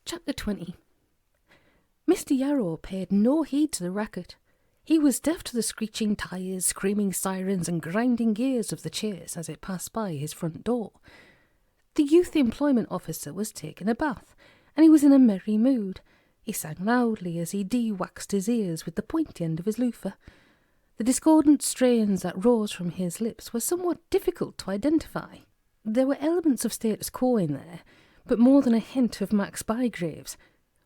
Chapter 20. Mr. Yarrow paid no heed to the racket. He was deaf to the screeching tyres, screaming sirens and grinding gears of the chase as it passed by his front door. The youth employment officer was taking a bath, and he was in a merry mood. He sang loudly as he de-waxed his ears with the pointy end of his loofah. The discordant strains that rose from his lips were somewhat difficult to identify. There were elements of status quo in there, but more than a hint of Max Bygraves.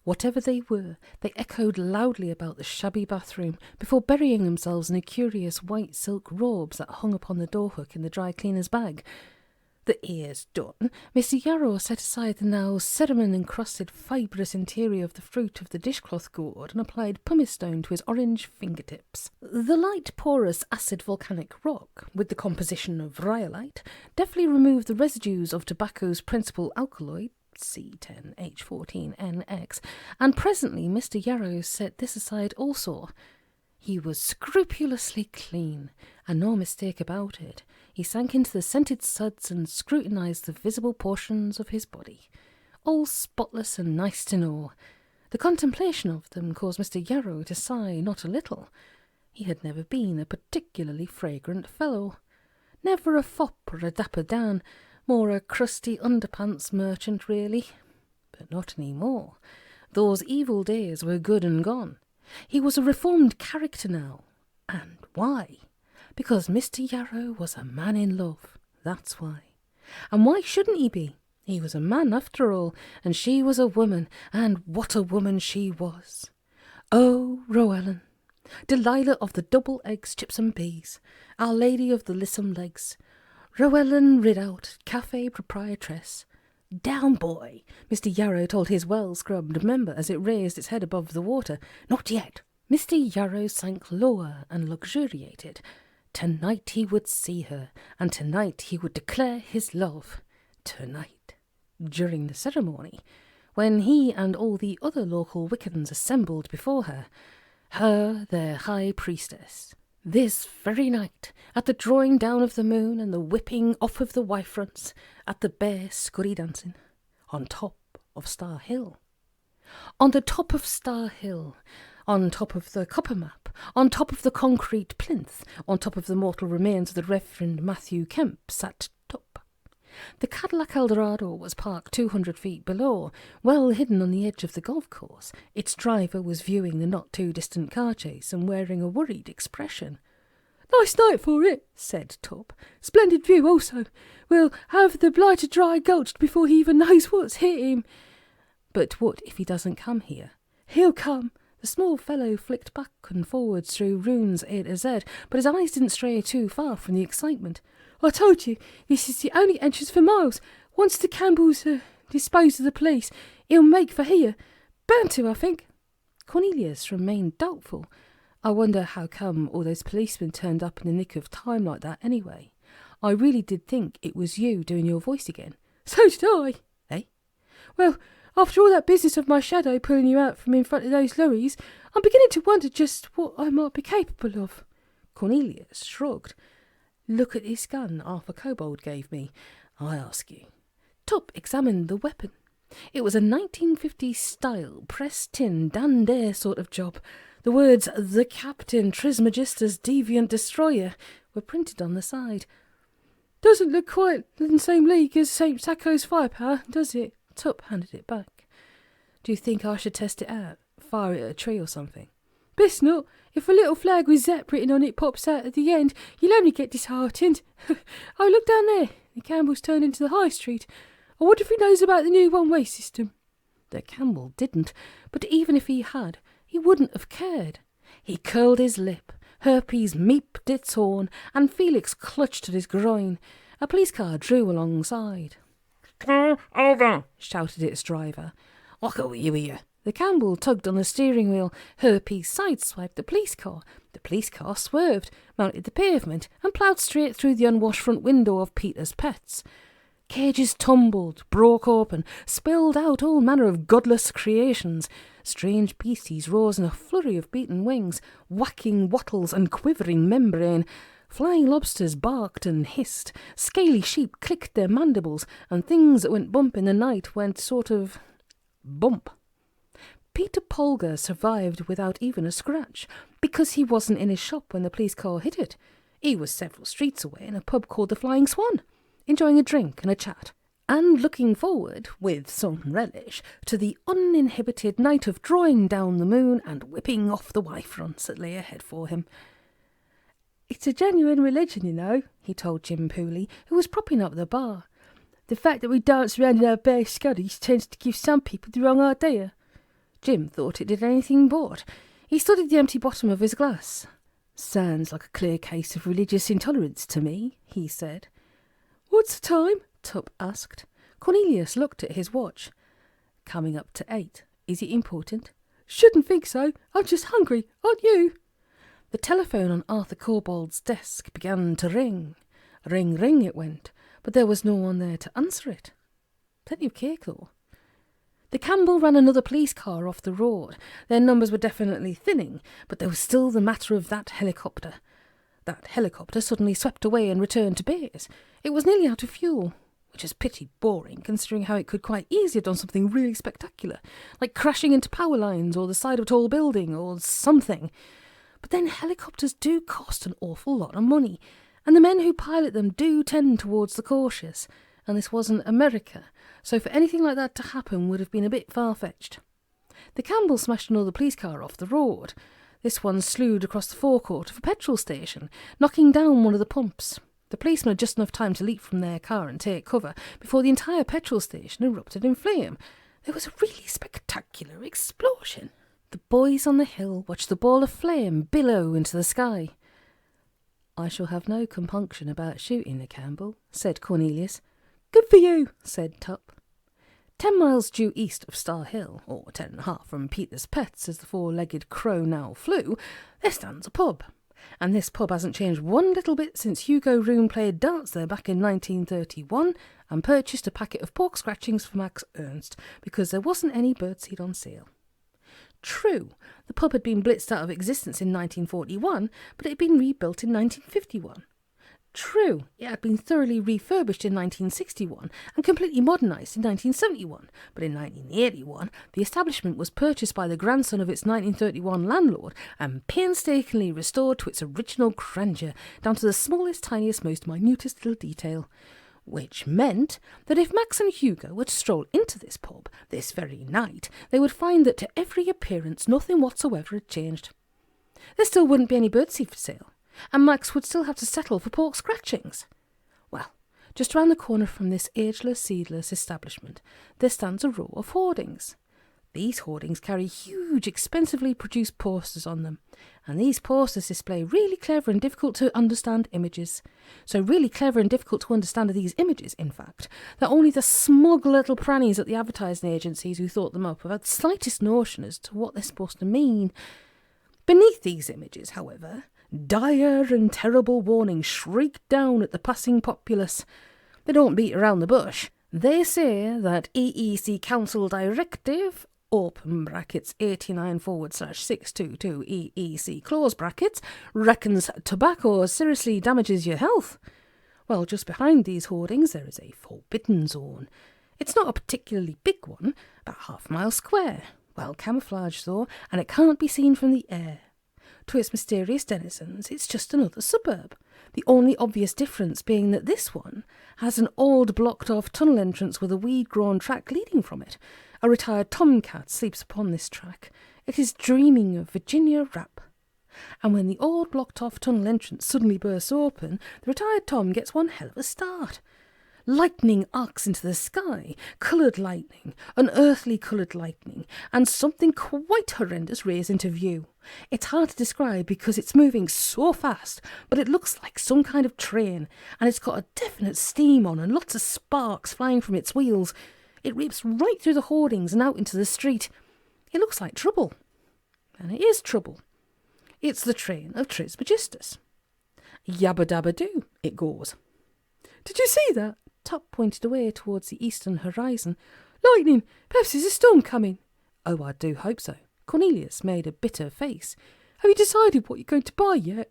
Whatever they were, they echoed loudly about the shabby bathroom before burying themselves in the curious white silk robes that hung upon the door hook in the dry cleaner's bag. The ears done, Mr. Yarrow set aside the now cinnamon-encrusted fibrous interior of the fruit of the dishcloth gourd and applied pumice stone to his orange fingertips. The light, porous, acid volcanic rock, with the composition of rhyolite, deftly removed the residues of tobacco's principal alkaloid, C10H14NX, and presently Mr. Yarrow set this aside also. He was scrupulously clean, and no mistake about it. He sank into the scented suds and scrutinised the visible portions of his body, all spotless and nice to know. The contemplation of them caused Mr. Yarrow to sigh not a little. He had never been a particularly fragrant fellow. Never a fop or a dapper Dan, more a crusty underpants merchant really. But not any more. Those evil days were good and gone. He was a reformed character now. And why? Because Mr. Yarrow was a man in love, that's why. And why shouldn't he be? He was a man after all, and she was a woman, and what a woman she was. Oh, Roellen, Delilah of the double eggs, chips and peas, Our Lady of the lissom legs, Roellen Ridout, cafe proprietress. Down, boy, Mr. Yarrow told his well-scrubbed member as it raised its head above the water. Not yet. Mr. Yarrow sank lower and luxuriated. Tonight he would see her, and tonight he would declare his love. Tonight. During the ceremony, when he and all the other local Wiccans assembled before her, their high priestess. This very night, at the drawing down of the moon and the whipping off of the wife-fronts, at the bear scurry dancing, on top of Star Hill. On the top of Star Hill, on top of the copper map, on top of the concrete plinth, on top of the mortal remains of the Reverend Matthew Kemp, sat Tuppe. The Cadillac Eldorado was parked 200 feet below, well hidden on the edge of the golf course. Its driver was viewing the not-too-distant car chase and wearing a worried expression. "Nice night for it," said Tuppe. "Splendid view also. We'll have the blighter dry gulched before he even knows what's hit him." "But what if he doesn't come here?" "He'll come." The small fellow flicked back and forwards through Rune's A to Z, but his eyes didn't stray too far from the excitement. "I told you, this is the only entrance for miles. Once the Campbells dispose of the police, he'll make for here. Bound to, I think." Cornelius remained doubtful. "I wonder how come all those policemen turned up in the nick of time like that anyway. I really did think it was you doing your voice again." "So did I." "Eh?" "Well, after all that business of my shadow pulling you out from in front of those lorries, I'm beginning to wonder just what I might be capable of." Cornelius shrugged. "Look at this gun Arthur Kobold gave me, I ask you." Tuppe examined the weapon. It was a 1950s style, pressed tin, Dan Dare sort of job. The words, "The Captain, Trismegistus Deviant Destroyer," were printed on the side. "Doesn't look quite in the same league as St. Sacco's firepower, does it?" Tuppe handed it back. "Do you think I should test it out? Fire it at a tree or something?" "Best not. If a little flag with Zep written on it pops out at the end, you'll only get disheartened. Oh, look down there. The Campbell's turned into the High Street. I wonder if he knows about the new one-way system." The Campbell didn't, but even if he had, he wouldn't have cared. He curled his lip, Herpes meeped its horn, and Felix clutched at his groin. A police car drew alongside. "Come over," shouted its driver. "I'll go with you." The Campbell tugged on the steering wheel. Herpes sideswiped the police car. The police car swerved, mounted the pavement, and ploughed straight through the unwashed front window of Peter's Pets. Cages tumbled, broke open, spilled out all manner of godless creations. Strange beasties rose in a flurry of beaten wings, whacking wattles and quivering membrane. Flying lobsters barked and hissed, scaly sheep clicked their mandibles, and things that went bump in the night went sort of Bump. Peter Polger survived without even a scratch, because he wasn't in his shop when the police car hit it. He was several streets away in a pub called the Flying Swan, enjoying a drink and a chat, and looking forward, with some relish, to the uninhibited night of drawing down the moon and whipping off the Y-fronts that lay ahead for him. "It's a genuine religion, you know," he told Jim Pooley, who was propping up the bar. "The fact that we dance around in our bare scuddies tends to give some people the wrong idea." Jim thought it did anything but. He studied the empty bottom of his glass. "Sounds like a clear case of religious intolerance to me," he said. "What's the time?" Tuppe asked. Cornelius looked at his watch. "Coming up to 8. Is it important?" "Shouldn't think so. I'm just hungry. Aren't you?" The telephone on Arthur Kobold's desk began to ring. Ring, ring it went, but there was no one there to answer it. Plenty of cake, though. The Campbell ran another police car off the road. Their numbers were definitely thinning, but there was still the matter of that helicopter. That helicopter suddenly swept away and returned to base. It was nearly out of fuel, which is pretty boring, considering how it could quite easily have done something really spectacular, like crashing into power lines or the side of a tall building or something. But then helicopters do cost an awful lot of money, and the men who pilot them do tend towards the cautious, and this wasn't America, so for anything like that to happen would have been a bit far-fetched. The Campbell smashed another police car off the road. This one slewed across the forecourt of a petrol station, knocking down one of the pumps. The policemen had just enough time to leap from their car and take cover before the entire petrol station erupted in flame. There was a really spectacular explosion. The boys on the hill watched the ball of flame billow into the sky. "I shall have no compunction about shooting the Campbell," said Cornelius. "Good for you," said Tuppe. 10 miles due east of Star Hill, or 10.5 from Peter's Pets as the four-legged crow now flew, there stands a pub. And this pub hasn't changed one little bit since Hugo Rune played darts there back in 1931 and purchased a packet of pork scratchings for Max Ernst because there wasn't any birdseed on sale. True, the pub had been blitzed out of existence in 1941, but it had been rebuilt in 1951. True, it had been thoroughly refurbished in 1961 and completely modernised in 1971, but in 1981 the establishment was purchased by the grandson of its 1931 landlord and painstakingly restored to its original grandeur, down to the smallest, tiniest, most minutest little detail. Which meant that if Max and Hugo were to stroll into this pub this very night, they would find that to every appearance nothing whatsoever had changed. There still wouldn't be any birdseed for sale, and Max would still have to settle for pork scratchings. Well, just round the corner from this ageless, seedless establishment, there stands a row of hoardings. These hoardings carry huge, expensively produced posters on them, and these posters display really clever and difficult to understand images. So really clever and difficult to understand are these images, in fact, that only the smug little prannies at the advertising agencies who thought them up have had the slightest notion as to what they're supposed to mean. Beneath these images, however, dire and terrible warnings shriek down at the passing populace. They don't beat around the bush. They say that EEC Council Directive, open brackets 89/622 EEC close brackets, reckons tobacco seriously damages your health. Well, just behind these hoardings there is a forbidden zone. It's not a particularly big one, about half-mile square, well camouflaged though, and it can't be seen from the air. To its mysterious denizens, it's just another suburb, the only obvious difference being that this one has an old blocked-off tunnel entrance with a weed-grown track leading from it. A retired tomcat sleeps upon this track. It is dreaming of Virginia Rap. And when the old blocked-off tunnel entrance suddenly bursts open, the retired Tom gets one hell of a start. Lightning arcs into the sky, coloured lightning, unearthly coloured lightning, and something quite horrendous rears into view. It's hard to describe because it's moving so fast, but it looks like some kind of train, and it's got a definite steam on and lots of sparks flying from its wheels. It rips right through the hoardings and out into the street. It looks like trouble. And it is trouble. It's the train of Trismegistus. Yabba dabba doo, it goes. "Did you see that?" Tuppe pointed away towards the eastern horizon. "Lightning! Perhaps there's a storm coming." "Oh, I do hope so." Cornelius made a bitter face. "Have you decided what you're going to buy yet?"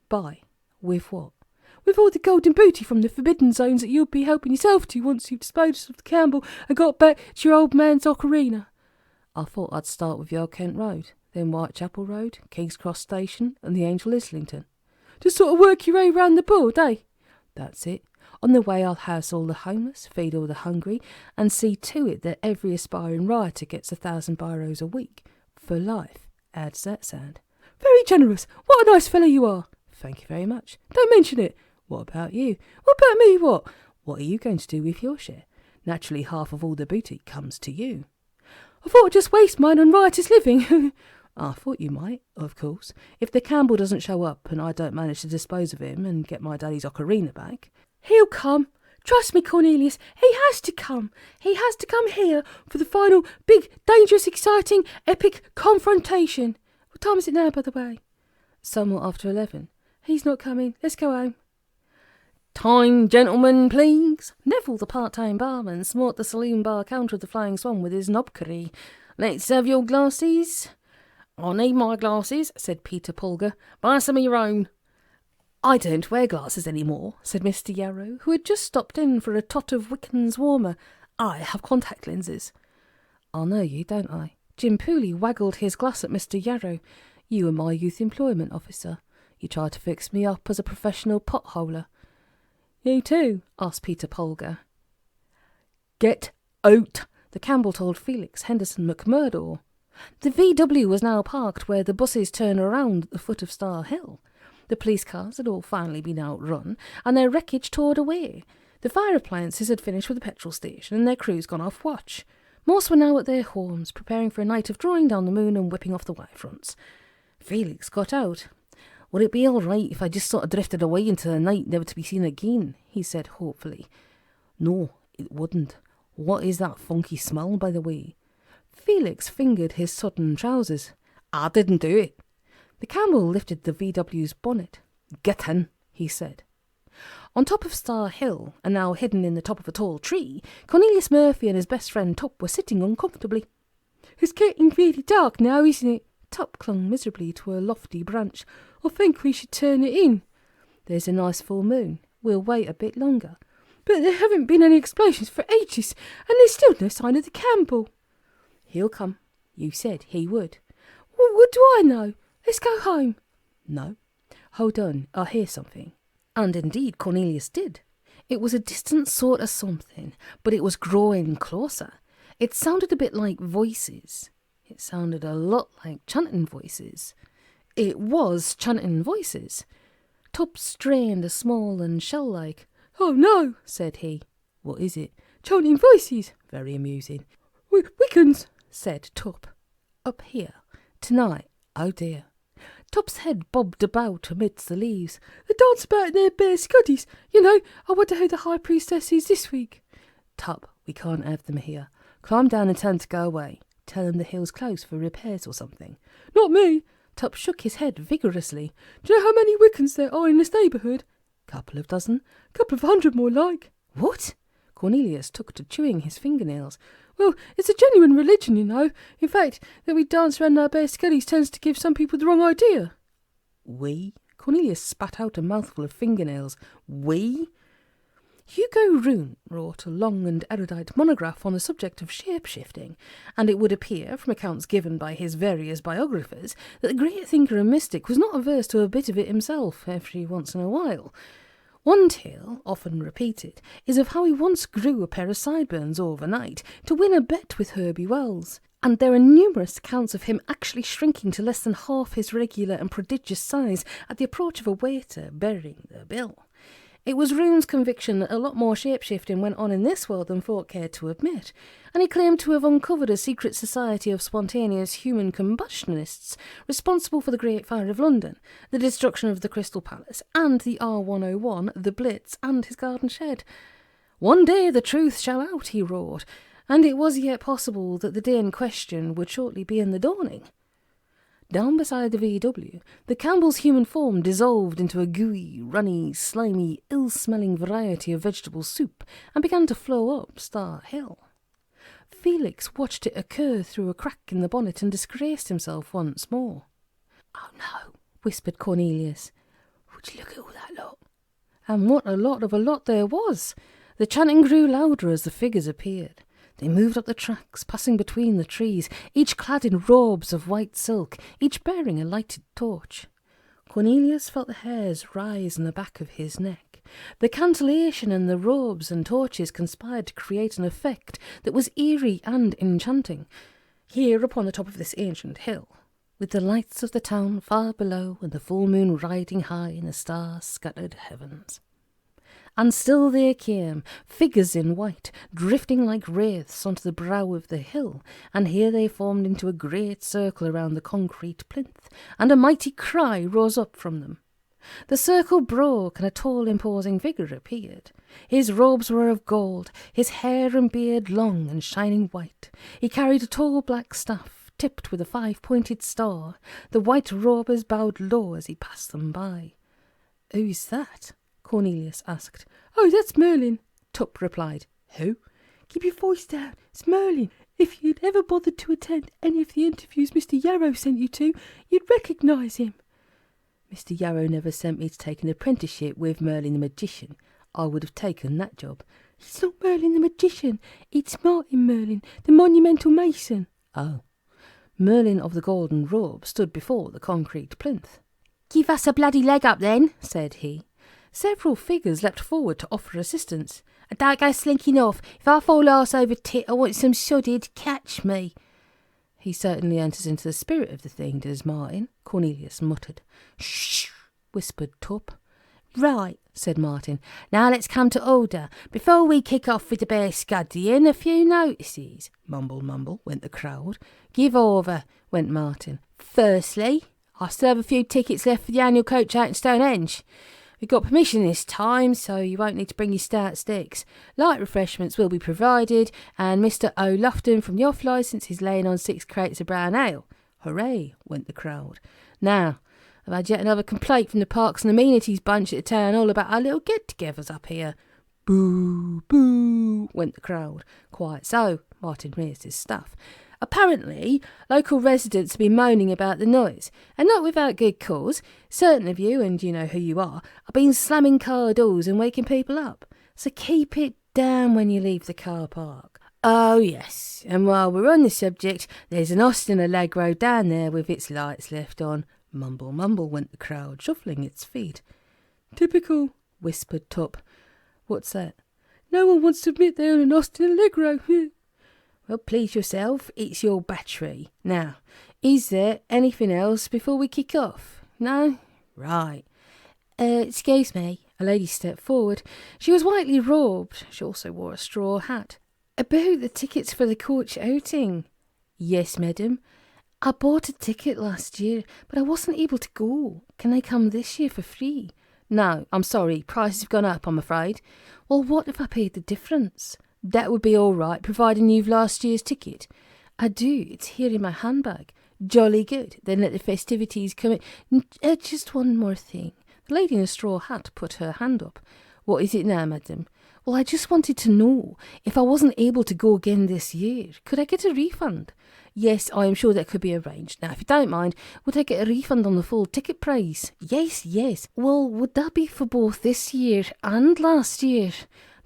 "Buy? With what?" "With all the golden booty from the forbidden zones that you'll be helping yourself to once you've disposed of the Campbell and got back to your old man's ocarina." I thought I'd start with the Old Kent Road, then Whitechapel Road, King's Cross Station, and the Angel Islington. Just sort of work your way round the board, eh? That's it. On the way I'll house all the homeless, feed all the hungry, and see to it that every aspiring writer gets 1,000 biros a week. For life. How does that sound? Very generous. What a nice fellow you are. Thank you very much. Don't mention it. What about you? What about me, what? What are you going to do with your share? Naturally, half of all the booty comes to you. I thought I'd just waste mine on riotous living. I thought you might, of course. If the Campbell doesn't show up and I don't manage to dispose of him and get my daddy's ocarina back... He'll come. Trust me, Cornelius. He has to come. He has to come here for the final big, dangerous, exciting, epic confrontation. What time is it now, by the way? Somewhat after 11. He's not coming. Let's go home. Time, gentlemen, please. Neville, the part-time barman, smote the saloon bar counter of the Flying Swan with his knobkerrie. Let's have your glasses. I need my glasses, said Peter Pulgar. Buy some of your own. I don't wear glasses any more, said Mr. Yarrow, who had just stopped in for a tot of Wickens warmer. I have contact lenses. I know you, don't I? Jim Pooley waggled his glass at Mr. Yarrow. You were my youth employment officer. You tried to fix me up as a professional potholer. You too? Asked Peter Pulgar. Get out, the Campbell told Felix Henderson McMurdo. The VW was now parked where the buses turn around at the foot of Star Hill. The police cars had all finally been outrun, and their wreckage toured away. The fire appliances had finished with the petrol station, and their crews gone off watch. Most were now at their homes, preparing for a night of drawing down the moon and whipping off the wirefronts. Felix got out. Would it be all right if I just sort of drifted away into the night, never to be seen again? He said hopefully. No, it wouldn't. What is that funky smell, by the way? Felix fingered his sodden trousers. I didn't do it. The Campbell lifted the VW's bonnet. Get in, he said. On top of Star Hill, and now hidden in the top of a tall tree, Cornelius Murphy and his best friend Tuppe were sitting uncomfortably. It's getting really dark now, isn't it? Tuppe clung miserably to a lofty branch. I think we should turn it in. There's a nice full moon. We'll wait a bit longer. But there haven't been any explosions for ages, and there's still no sign of the Campbell. He'll come. You said he would. Well, what do I know? Let's go home. No. Hold on, I hear something. And indeed Cornelius did. It was a distant sort of something, but it was growing closer. It sounded a bit like voices. It sounded a lot like chanting voices. It was chanting voices. Tuppe strained a small and shell-like. Oh no, said he. What is it? Chanting voices. Very amusing. Wickens, said Tuppe. Up here. Tonight. Oh dear. Tuppe's head bobbed about amidst the leaves. They dance about in their bare scuddies. You know, I wonder who the High Priestess is this week. Tuppe, we can't have them here. Climb down and tell them to go away. Tell them the hill's closed for repairs or something. Not me. Tuppe shook his head vigorously. Do you know how many Wickens there are in this neighbourhood? Couple of dozen. Couple of 100 more like. What? Cornelius took to chewing his fingernails. Well, it's a genuine religion, you know. In fact, that we dance round our bare scuddies tends to give some people the wrong idea. We? Cornelius spat out a mouthful of fingernails. We? Hugo Rune wrote a long and erudite monograph on the subject of shape-shifting, and it would appear, from accounts given by his various biographers, that the great thinker and mystic was not averse to a bit of it himself every once in a while. One tale, often repeated, is of how he once grew a pair of sideburns overnight to win a bet with Herbie Wells, and there are numerous accounts of him actually shrinking to less than half his regular and prodigious size at the approach of a waiter bearing the bill. It was Rune's conviction that a lot more shape-shifting went on in this world than folk cared to admit, and he claimed to have uncovered a secret society of spontaneous human combustionists responsible for the Great Fire of London, the destruction of the Crystal Palace, and the R101, the Blitz, and his garden shed. One day the truth shall out, he roared, and it was yet possible that the day in question would shortly be in the dawning. Down beside the VW, the Campbell's human form dissolved into a gooey, runny, slimy, ill-smelling variety of vegetable soup and began to flow up Star Hill. Felix watched it occur through a crack in the bonnet and disgraced himself once more. Oh no, whispered Cornelius. Would you look at all that lot? And what a lot of a lot there was! The chanting grew louder as the figures appeared. They moved up the tracks, passing between the trees, each clad in robes of white silk, each bearing a lighted torch. Cornelius felt the hairs rise in the back of his neck. The cantillation and the robes and torches conspired to create an effect that was eerie and enchanting. Here upon the top of this ancient hill, with the lights of the town far below and the full moon riding high in the star-scattered heavens. And still there came, figures in white, drifting like wraiths onto the brow of the hill, and here they formed into a great circle around the concrete plinth, and a mighty cry rose up from them. The circle broke, and a tall, imposing figure appeared. His robes were of gold, his hair and beard long and shining white. He carried a tall black staff, tipped with a 5-pointed star. The white robers bowed low as he passed them by. "Who's that?" Cornelius asked. "Oh, that's Merlin," Tuppe replied. "Who?" "Keep your voice down. It's Merlin. If you'd ever bothered to attend any of the interviews Mr. Yarrow sent you to, you'd recognise him." "Mr. Yarrow never sent me to take an apprenticeship with Merlin the Magician. I would have taken that job." "It's not Merlin the Magician. It's Martin Merlin, the monumental mason." "Oh." Merlin of the golden robe stood before the concrete plinth. "Give us a bloody leg up then," said he. Several figures leapt forward to offer assistance. "And don't go slinking off. If I fall arse over tit, I want some sodded catch me." "He certainly enters into the spirit of the thing, does Martin," Cornelius muttered. "Shh," whispered Tuppe. "Right," said Martin. "Now let's come to order. Before we kick off with the bear scuddying, a few notices." Mumble, mumble, went the crowd. "Give over," went Martin. "Firstly, I still have a few tickets left for the annual coach out in Stonehenge. We've got permission this time, so you won't need to bring your stout sticks. Light refreshments will be provided, and Mr. O'Loughton from the off-licence is laying on 6 crates of brown ale." "Hooray," went the crowd. "Now, I've had yet another complaint from the Parks and Amenities bunch at the town hall about our little get-togethers up here." "Boo, boo," went the crowd. "Quite so," Martin raised his staff. "Apparently, local residents have been moaning about the noise, and not without good cause. Certain of you, and you know who you are, have been slamming car doors and waking people up. So keep it down when you leave the car park. Oh, yes, and while we're on the subject, there's an Austin Allegro down there with its lights left on." Mumble, mumble, went the crowd, shuffling its feet. "Typical," whispered Tuppe. "What's that?" "No one wants to admit they own an Austin Allegro." "Well, please yourself, it's your battery. Now, is there anything else before we kick off? No? Right. Excuse me." A lady stepped forward. She was whitely robed. She also wore a straw hat. "About the tickets for the coach outing." "Yes, madam. I bought a ticket last year, but I wasn't able to go. Can I come this year for free?" "No, I'm sorry. Prices have gone up, I'm afraid." "Well, what if I paid the difference?" "That would be all right, providing you've last year's ticket." "I do. It's here in my handbag." "Jolly good. Then let the festivities come in. Just one more thing." The lady in a straw hat put her hand up. "What is it now, madam?" "Well, I just wanted to know, if I wasn't able to go again this year, could I get a refund?" "Yes, I am sure that could be arranged. Now, if you don't mind, would I get a refund on the full ticket price?" Yes. "Well, would that be for both this year and last year?"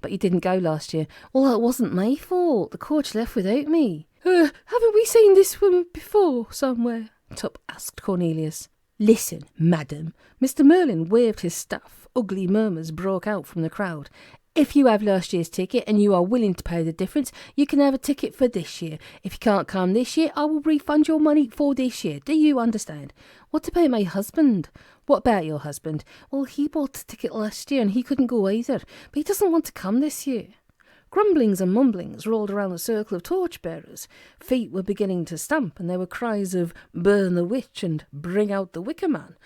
"But you didn't go last year." "Well, it wasn't my fault. The coach left without me." Haven't we seen this woman before somewhere?" Tuppe asked Cornelius. "Listen, madam." Mr. Merlin waved his staff. Ugly murmurs broke out from the crowd. "If you have last year's ticket and you are willing to pay the difference, you can have a ticket for this year. If you can't come this year, I will refund your money for this year. Do you understand?" "What about my husband?" "What about your husband?" "Well, he bought a ticket last year and he couldn't go either, but he doesn't want to come this year." Grumblings and mumblings rolled around the circle of torchbearers. Feet were beginning to stamp, and there were cries of "Burn the witch" and "Bring out the wicker man."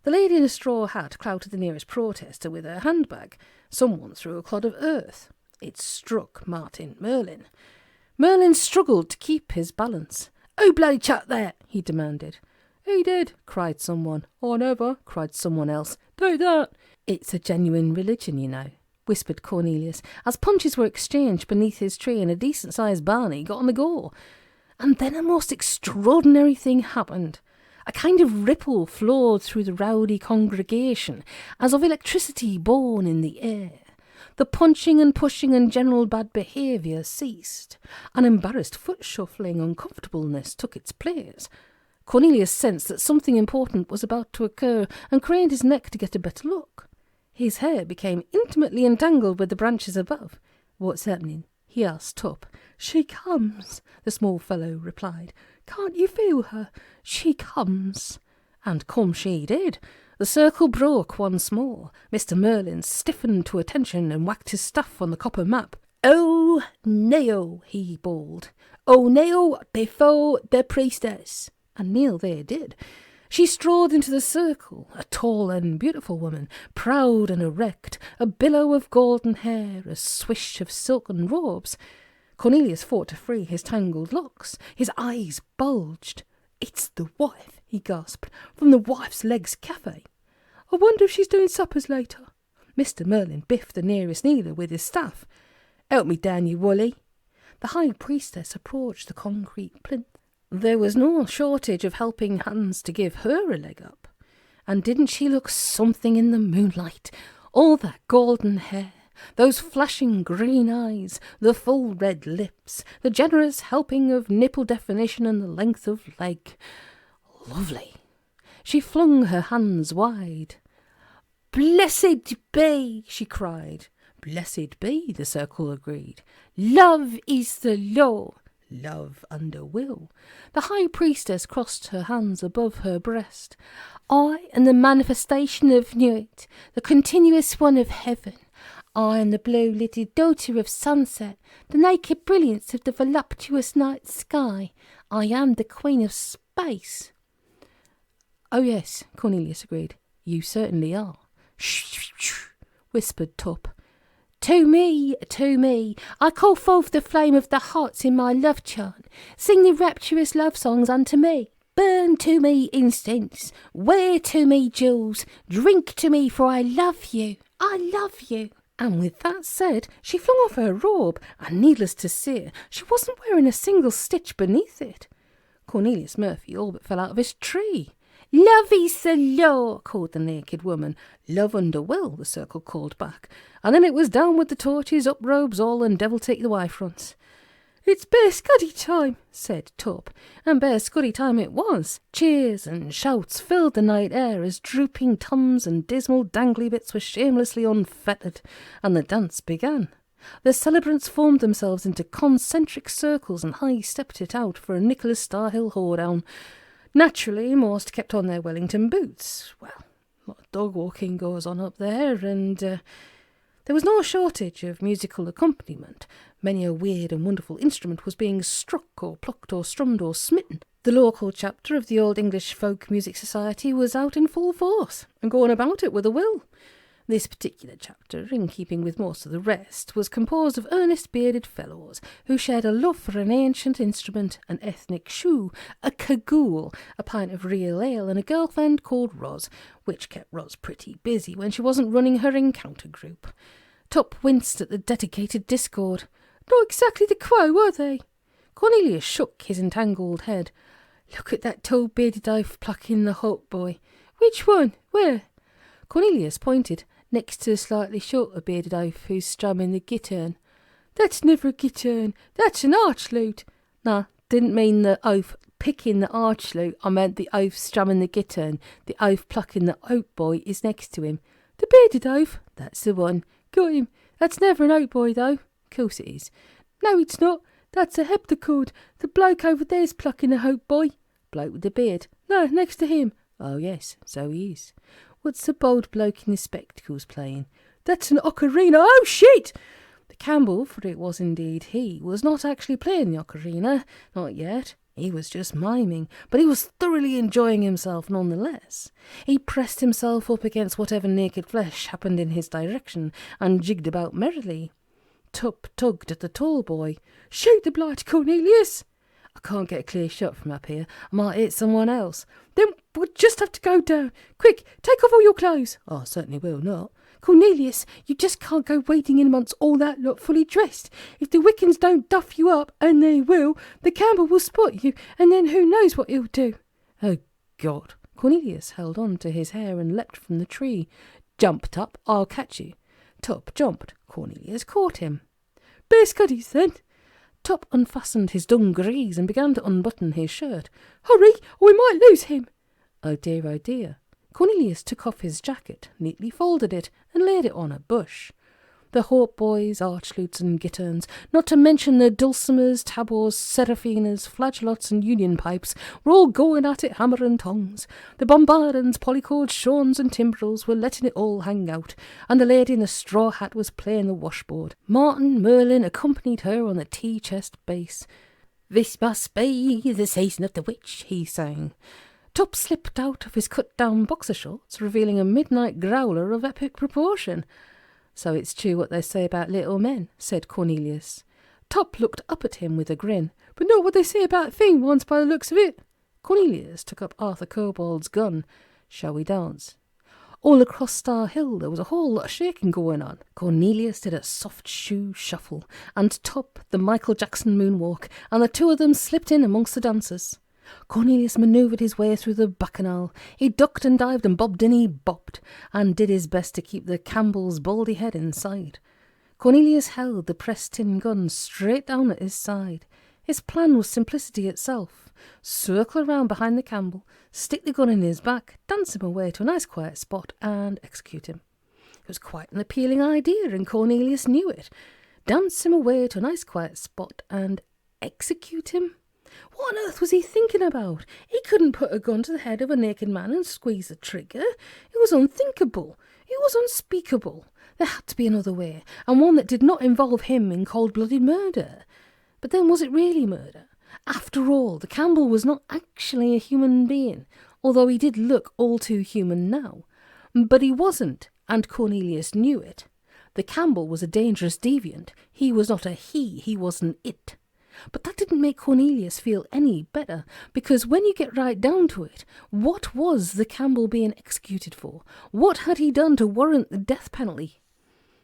The lady in a straw hat clouted the nearest protester with her handbag. Someone threw a clod of earth. It struck Martin Merlin. Merlin struggled to keep his balance. "Oh, bloody chuck that!" he demanded. "He did," cried someone. "I never," cried someone else. "Take that." "It's a genuine religion, you know," whispered Cornelius, as punches were exchanged beneath his tree and a decent-sized Barney got on the go. And then a most extraordinary thing happened. A kind of ripple flowed through the rowdy congregation, as of electricity born in the air. The punching and pushing and general bad behaviour ceased. An embarrassed foot-shuffling uncomfortableness took its place. Cornelius sensed that something important was about to occur and craned his neck to get a better look. His hair became intimately entangled with the branches above. "What's happening?" he asked Tuppe. "She comes," the small fellow replied. "Can't you feel her? She comes." And come she did. The circle broke once more. Mr. Merlin stiffened to attention and whacked his staff on the copper map. "Oh, kneel," he bawled. "Oh, kneel before the priestess." And kneel they did. She strode into the circle, a tall and beautiful woman, proud and erect, a billow of golden hair, a swish of silken robes. Cornelius fought to free his tangled locks. His eyes bulged. "It's the wife," he gasped, "from the Wife's Legs Cafe. I wonder if she's doing suppers later." Mr. Merlin biffed the nearest kneeler with his staff. "Help me down, you woolly." The high priestess approached the concrete plinth. There was no shortage of helping hands to give her a leg up. And didn't she look something in the moonlight? All that golden hair, those flashing green eyes, the full red lips, the generous helping of nipple definition and the length of leg. Lovely. She flung her hands wide. "Blessed be," she cried. "Blessed be," the circle agreed. "Love is the law. Love under will." The high priestess crossed her hands above her breast. "I am the manifestation of night, the continuous one of heaven. I am the blue-lidded daughter of sunset, the naked brilliance of the voluptuous night sky. I am the queen of space." "Oh yes," Cornelius agreed. "You certainly are." "Shh," whispered Tuppe. To me, I call forth the flame of the hearts in my love chant. Sing the rapturous love songs unto me. Burn to me incense, wear to me jewels, drink to me, for I love you, I love you." And with that said, she flung off her robe, and needless to say, she wasn't wearing a single stitch beneath it. Cornelius Murphy all but fell out of his tree. "Love is the law," called the naked woman. "Love under will," the circle called back. And then it was down with the torches, up robes all, and devil take the wife fronts. "It's Bear Scuddy time," said Tuppe, and Bear Scuddy time it was. Cheers and shouts filled the night air as drooping tums and dismal dangly bits were shamelessly unfettered, and the dance began. The celebrants formed themselves into concentric circles and high-stepped it out for a Nicholas Starhill hoedown. Naturally, most kept on their Wellington boots. Well, a lot of dog-walking goes on up there, and there was no shortage of musical accompaniment. Many a weird and wonderful instrument was being struck or plucked or strummed or smitten. The local chapter of the Old English Folk Music Society was out in full force, and going about it with a will. This particular chapter, in keeping with most of the rest, was composed of earnest bearded fellows who shared a love for an ancient instrument, an ethnic shoe, a cagoule, a pint of real ale, and a girlfriend called Ros, which kept Ros pretty busy when she wasn't running her encounter group. Tuppe winced at the dedicated discord. "Not exactly the quo, were they?" Cornelius shook his entangled head. "Look at that tall bearded oaf plucking the hot boy." "Which one? Where?" Cornelius pointed. "Next to the slightly shorter bearded oaf who's strumming the gittern." "That's never a gittern. That's an arch lute." "Nah, didn't mean the oaf picking the arch lute. I meant the oaf strumming the gittern. The oaf plucking the oat boy is next to him." "The bearded oaf?" "That's the one." "Got him. That's never an oat boy, though." "Course it is." "No, it's not. That's a heptachord. The bloke over there's plucking a oat boy." "Bloke with the beard?" "No, next to him." "Oh, yes, so he is." "What's the bold bloke in the spectacles playing?" "That's an ocarina." "Oh, shit!" The Campbell, for it was indeed he, was not actually playing the ocarina. Not yet. He was just miming, but he was thoroughly enjoying himself nonetheless. He pressed himself up against whatever naked flesh happened in his direction, and jigged about merrily. Tuppe tugged at the tall boy. "Shoot the blight, Cornelius!" "I can't get a clear shot from up here. I might hit someone else." "Then we'll just have to go down. Quick, take off all your clothes." "I certainly will not." "Cornelius, you just can't go wading in amongst all that lot fully dressed. If the Wiccans don't duff you up, and they will, the Campbell will spot you, and then who knows what he'll do." "Oh, God." Cornelius held on to his hair and leapt from the tree. "Jump, Tuppe, I'll catch you." Tuppe jumped. Cornelius caught him. "Biscuities, then." Tuppe unfastened his dungarees and began to unbutton his shirt. "Hurry, or we might lose him." "Oh dear, oh dear." Cornelius took off his jacket, neatly folded it, and laid it on a bush. The hautboys, archlutes and gitterns, not to mention the dulcimers, tabors, seraphinas, flageolets and union pipes, were all going at it hammer and tongs. The bombardons, polychords, shawms and timbrels were letting it all hang out, and the lady in the straw hat was playing the washboard. Martin Merlin accompanied her on the tea-chest bass. "This must be the season of the witch," he sang. Tuppe slipped out of his cut-down boxer shorts, revealing a midnight growler of epic proportion. "So it's true what they say about little men," said Cornelius. Tuppe looked up at him with a grin. "But not what they say about thin ones by the looks of it." Cornelius took up Arthur Kobold's gun. "Shall we dance?" All across Star Hill there was a whole lot of shaking going on. Cornelius did a soft shoe shuffle, and Tuppe the Michael Jackson moonwalk, and the two of them slipped in amongst the dancers. Cornelius manoeuvred his way through the bacchanal. He ducked and dived and bobbed and he bopped, and did his best to keep the Campbell's baldy head in sight. Cornelius held the pressed tin gun straight down at his side. His plan was simplicity itself. Circle around behind the Campbell, stick the gun in his back, dance him away to a nice quiet spot, and execute him. It was quite an appealing idea, and Cornelius knew it. Dance him away to a nice quiet spot and execute him? What on earth was he thinking about? He couldn't put a gun to the head of a naked man and squeeze the trigger. It was unthinkable. It was unspeakable. There had to be another way, and one that did not involve him in cold-blooded murder. But then was it really murder? After all, the Campbell was not actually a human being, although he did look all too human now. But he wasn't, and Cornelius knew it. The Campbell was a dangerous deviant. He was not a he was an it. But that didn't make Cornelius feel any better, because when you get right down to it, what was the Campbell being executed for? What had he done to warrant the death penalty?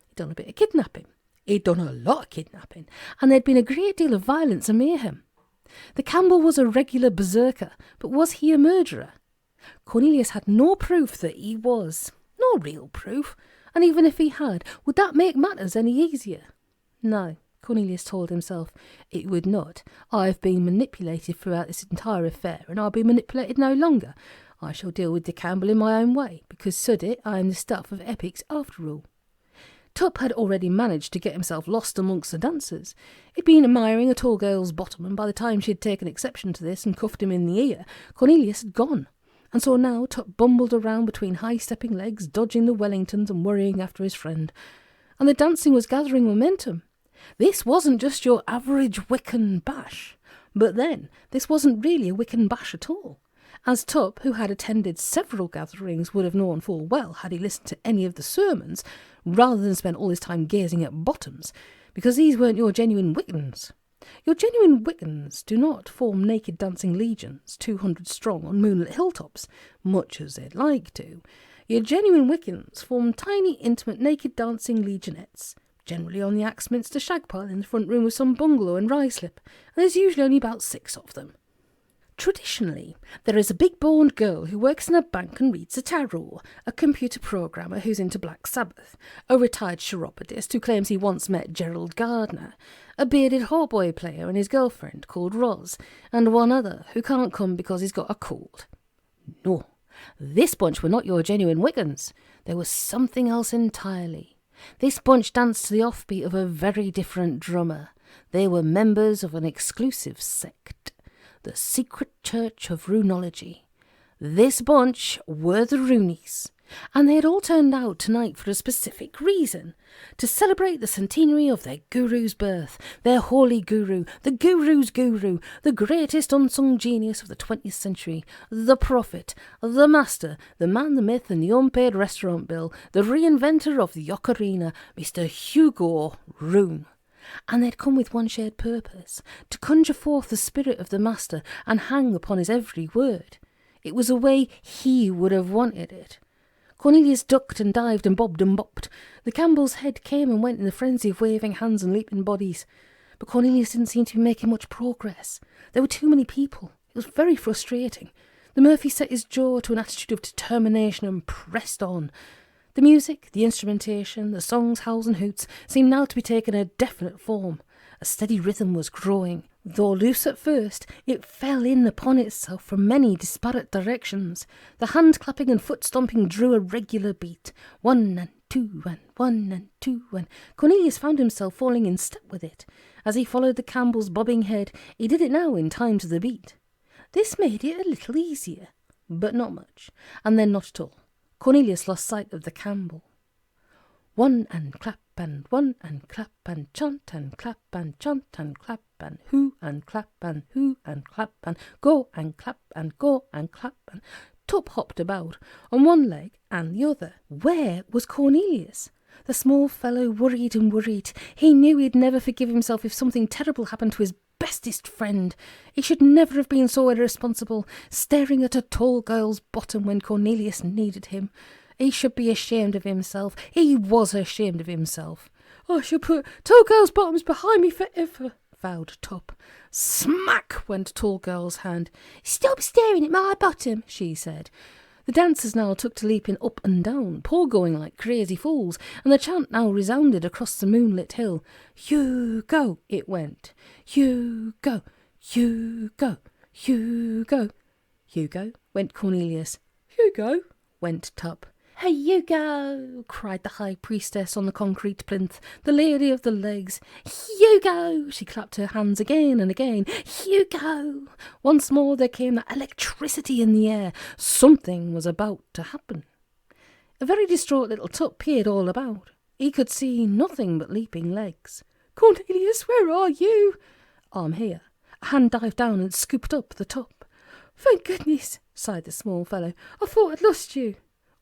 He'd done a bit of kidnapping. He'd done a lot of kidnapping, and there'd been a great deal of violence and mayhem. The Campbell was a regular berserker, but was he a murderer? Cornelius had no proof that he was. No real proof. And even if he had, would that make matters any easier? No. Cornelius told himself. It would not. I've been manipulated throughout this entire affair, and I'll be manipulated no longer. I shall deal with the Campbell in my own way, because sud it, I am the stuff of epics after all. Tuppe had already managed to get himself lost amongst the dancers. He'd been admiring a tall girl's bottom, and by the time she had taken exception to this and cuffed him in the ear, Cornelius had gone. And so now Tuppe bumbled around between high-stepping legs, dodging the Wellingtons and worrying after his friend. And the dancing was gathering momentum. This wasn't just your average Wiccan bash. But then, this wasn't really a Wiccan bash at all. As Tuppe, who had attended several gatherings, would have known full well had he listened to any of the sermons, rather than spend all his time gazing at bottoms, because these weren't your genuine Wiccans. Your genuine Wiccans do not form naked dancing legions, 200 strong on moonlit hilltops, much as they'd like to. Your genuine Wiccans form tiny, intimate, naked dancing legionettes, generally on the Axminster shag pile in the front room of some bungalow in Ruislip, and there's usually only about 6 of them. Traditionally, there is a big-boned girl who works in a bank and reads the tarot, a computer programmer who's into Black Sabbath, a retired chiropodist who claims he once met Gerald Gardner, a bearded hautboy player and his girlfriend called Roz, and one other who can't come because he's got a cold. No, this bunch were not your genuine Wiccans. There was something else entirely. This bunch danced to the offbeat of a very different drummer. They were members of an exclusive sect, the Secret Church of Runology. This bunch were the Runeys, and they had all turned out tonight for a specific reason, to celebrate the centenary of their guru's birth, their holy guru, the guru's guru, the greatest unsung genius of the 20th century, the prophet, the master, the man, the myth, and the unpaid restaurant bill, the reinventor of the ocarina, Mr. Hugo Rune. And they'd come with one shared purpose, to conjure forth the spirit of the master and hang upon his every word. It was the way he would have wanted it. Cornelius ducked and dived and bobbed and bopped. The Campbell's head came and went in the frenzy of waving hands and leaping bodies. But Cornelius didn't seem to be making much progress. There were too many people. It was very frustrating. The Murphy set his jaw to an attitude of determination and pressed on. The music, the instrumentation, the songs, howls and hoots seemed now to be taking a definite form. A steady rhythm was growing. Though loose at first, it fell in upon itself from many disparate directions. The hand-clapping and foot-stomping drew a regular beat. 1 and 2 and 1 and 2 and Cornelius found himself falling in step with it. As he followed the Campbell's bobbing head, he did it now in time to the beat. This made it a little easier, but not much, and then not at all. Cornelius lost sight of the Campbell. 1 and clap and 1 and clap and chant and clap and chant and clap and who and clap and who and clap and go and clap and go and clap and Tuppe hopped about on one leg and the other. Where was Cornelius? The small fellow worried and worried. He knew he'd never forgive himself if something terrible happened to his bestest friend. He should never have been so irresponsible, staring at a tall girl's bottom when Cornelius needed him. He should be ashamed of himself. He was ashamed of himself. I should put tall girls' bottoms behind me forever, vowed Tuppe. Smack went tall girl's hand. Stop staring at my bottom, she said. The dancers now took to leaping up and down, paw-going like crazy fools, and the chant now resounded across the moonlit hill. Hugo, it went. Hugo, Hugo, Hugo. Hugo, went Cornelius. Hugo, went Tuppe. Hey, Hugo, cried the high priestess on the concrete plinth, the lady of the legs. Hugo! She clapped her hands again and again. Hugo! Once more there came that electricity in the air. Something was about to happen. A very distraught little Tuppe peered all about. He could see nothing but leaping legs. Cornelius, where are you? I'm here. A hand dived down and scooped up the Tuppe. Thank goodness, sighed the small fellow. I thought I'd lost you.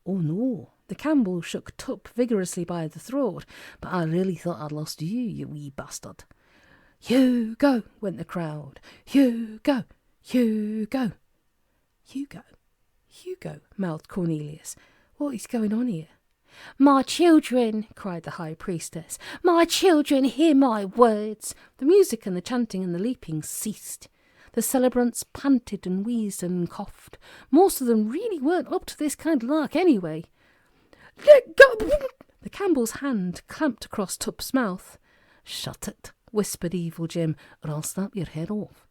Oh no, the Campbell shook Tuppe vigorously by the throat, but I really thought I'd lost you, you wee bastard. Hugo, went the crowd. Hugo, Hugo. Hugo, Hugo, mouthed Cornelius. What is going on here? My children, cried the high priestess. My children, hear my words. The music and the chanting and the leaping ceased. The celebrants panted and wheezed and coughed. Most of them really weren't up to this kind of lark anyway. Let go! The Campbell's hand clamped across Tuppe's mouth. Shut it, whispered Evil Jim, or I'll snap your head off.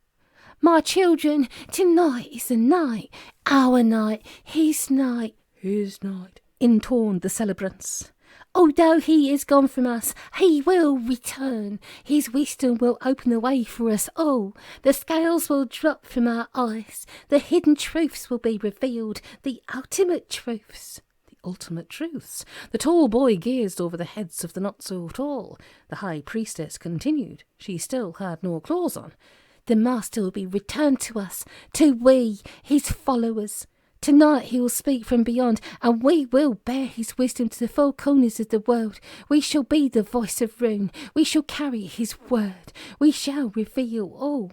My children, tonight is the night. Our night, his night. His night, intoned the celebrants. Although he is gone from us, he will return. His wisdom will open the way for us all. The scales will drop from our eyes. The hidden truths will be revealed. The ultimate truths. The ultimate truths. The tall boy gazed over the heads of the not-so-tall. The high priestess continued. She still had no clothes on. The master will be returned to us, to we, his followers. Tonight he will speak from beyond, and we will bear his wisdom to the four corners of the world. We shall be the voice of Rune. We shall carry his word. We shall reveal all.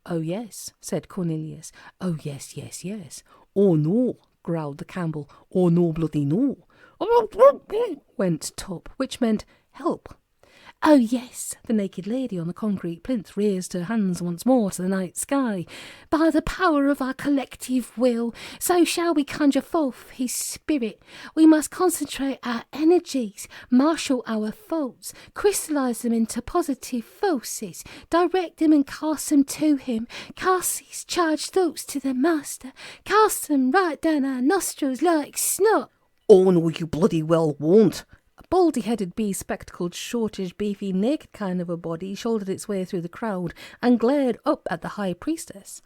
Oh, yes, said Cornelius. Oh, yes, yes, yes. Oh, no, growled the Campbell. Oh, no, bloody no. Went Tuppe, which meant help. Oh, yes, the naked lady on the concrete plinth raised her hands once more to the night sky. By the power of our collective will, so shall we conjure forth his spirit. We must concentrate our energies, marshal our thoughts, crystallise them into positive forces, direct them and cast them to him, cast these charged thoughts to the master, cast them right down our nostrils like snot. Oh, no, you bloody well won't. A baldy-headed, bespectacled, shortish, beefy, naked kind of a body shouldered its way through the crowd and glared up at the high priestess.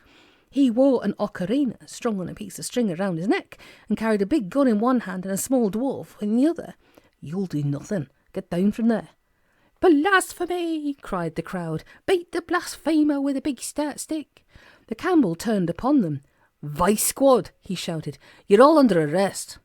He wore an ocarina strung on a piece of string around his neck and carried a big gun in one hand and a small dwarf in the other. You'll do nothing. Get down from there. Blasphemy! Cried the crowd. Beat the blasphemer with a big stout stick. The Campbell turned upon them. Vice squad, he shouted. You're all under arrest.